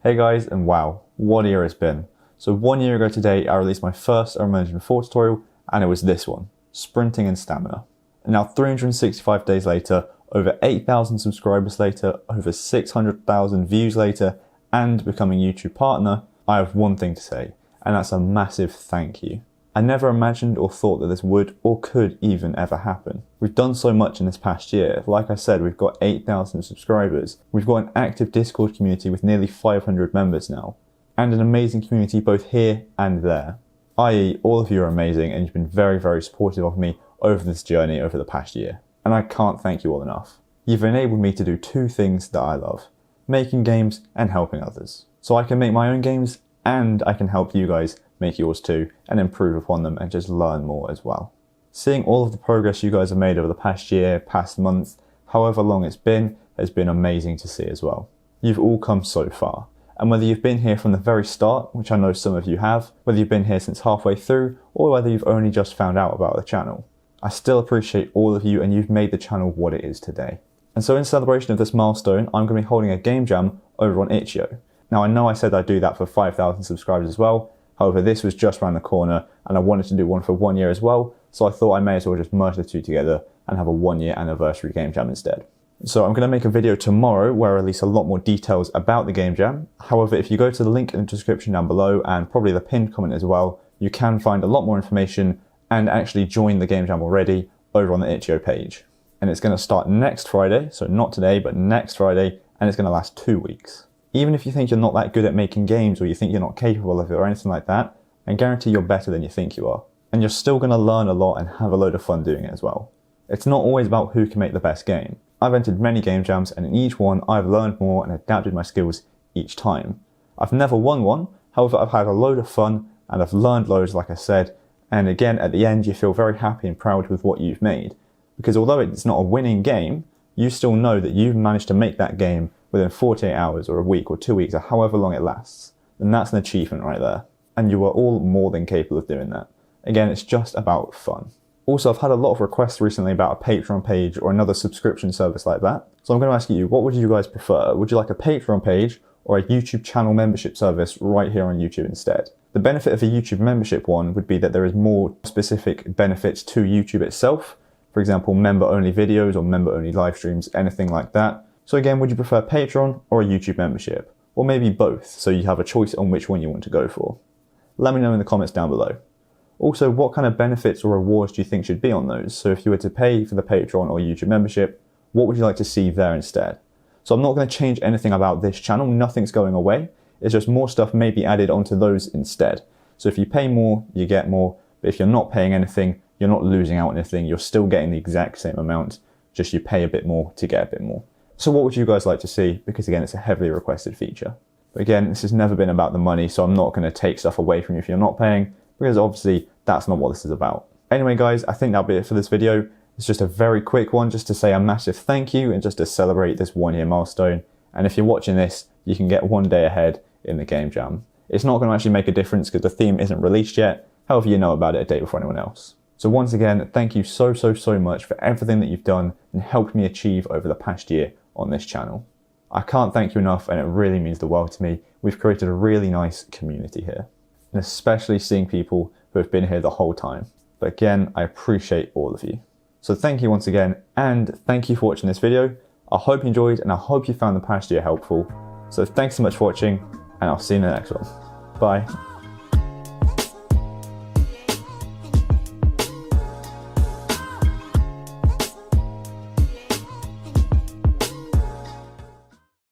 Hey guys, and wow, what a year it's been. So 1 year ago today, I released my first Unreal Engine 4 tutorial, and it was this one, Sprinting and Stamina. And now 365 days later, over 8,000 subscribers later, over 600,000 views later, and becoming a YouTube partner, I have one thing to say, and that's a massive thank you. I never imagined or thought that this would or could even ever happen. We've done so much in this past year. Like I said, we've got 8,000 subscribers. We've got an active Discord community with nearly 500 members now, and an amazing community both here and there. I.e., all of you are amazing, and you've been very, very supportive of me over this journey over the past year. And I can't thank you all enough. You've enabled me to do two things that I love: making games and helping others. So I can make my own games, and I can help you guys make yours too, and improve upon them and just learn more as well. Seeing all of the progress you guys have made over the past year, past month, however long it's been, has been amazing to see as well. You've all come so far. And whether you've been here from the very start, which I know some of you have, whether you've been here since halfway through, or whether you've only just found out about the channel, I still appreciate all of you, and you've made the channel what it is today. And so in celebration of this milestone, I'm going to be holding a game jam over on Itch.io. Now I know I said I'd do that for 5,000 subscribers as well. However, this was just around the corner, and I wanted to do one for 1 year as well, so I thought I may as well just merge the two together and have a 1 year anniversary game jam instead. So I'm going to make a video tomorrow where I release a lot more details about the game jam. However, if you go to the link in the description down below, and probably the pinned comment as well, you can find a lot more information and actually join the game jam already over on the Itch.io page. And it's going to start next Friday, so not today, but next Friday, and it's going to last 2 weeks. Even if you think you're not that good at making games, or you think you're not capable of it or anything like that, I guarantee you're better than you think you are. And you're still going to learn a lot and have a load of fun doing it as well. It's not always about who can make the best game. I've entered many game jams, and in each one I've learned more and adapted my skills each time. I've never won one, however I've had a load of fun and I've learned loads, like I said, and again at the end you feel very happy and proud with what you've made. Because although it's not a winning game, you still know that you've managed to make that game within 48 hours or a week or 2 weeks or however long it lasts. And that's an achievement right there. And you are all more than capable of doing that. Again, it's just about fun. Also, I've had a lot of requests recently about a Patreon page or another subscription service like that. So I'm going to ask you, what would you guys prefer? Would you like a Patreon page or a YouTube channel membership service right here on YouTube instead? The benefit of a YouTube membership one would be that there is more specific benefits to YouTube itself. For example, member-only videos or member-only live streams, anything like that. So again, would you prefer Patreon or a YouTube membership? Or maybe both, so you have a choice on which one you want to go for. Let me know in the comments down below. Also, what kind of benefits or rewards do you think should be on those? So if you were to pay for the Patreon or YouTube membership, what would you like to see there instead? So I'm not going to change anything about this channel, nothing's going away. It's just more stuff may be added onto those instead. So if you pay more, you get more. But if you're not paying anything, you're not losing out on anything, you're still getting the exact same amount, just you pay a bit more to get a bit more. So what would you guys like to see? Because again, it's a heavily requested feature. But again, this has never been about the money, so I'm not going to take stuff away from you if you're not paying, because obviously that's not what this is about. Anyway guys, I think that'll be it for this video. It's just a very quick one just to say a massive thank you and just to celebrate this 1 year milestone. And if you're watching this, you can get 1 day ahead in the game jam. It's not going to actually make a difference because the theme isn't released yet. However, you know about it a day before anyone else. So once again, thank you so much for everything that you've done and helped me achieve over the past year on this channel. I can't thank you enough, and it really means the world to me. We've created a really nice community here, and especially seeing people who have been here the whole time. But again, I appreciate all of you. So thank you once again, and thank you for watching this video. I hope you enjoyed, and I hope you found the past year helpful. So thanks so much for watching, and I'll see you in the next one. Bye.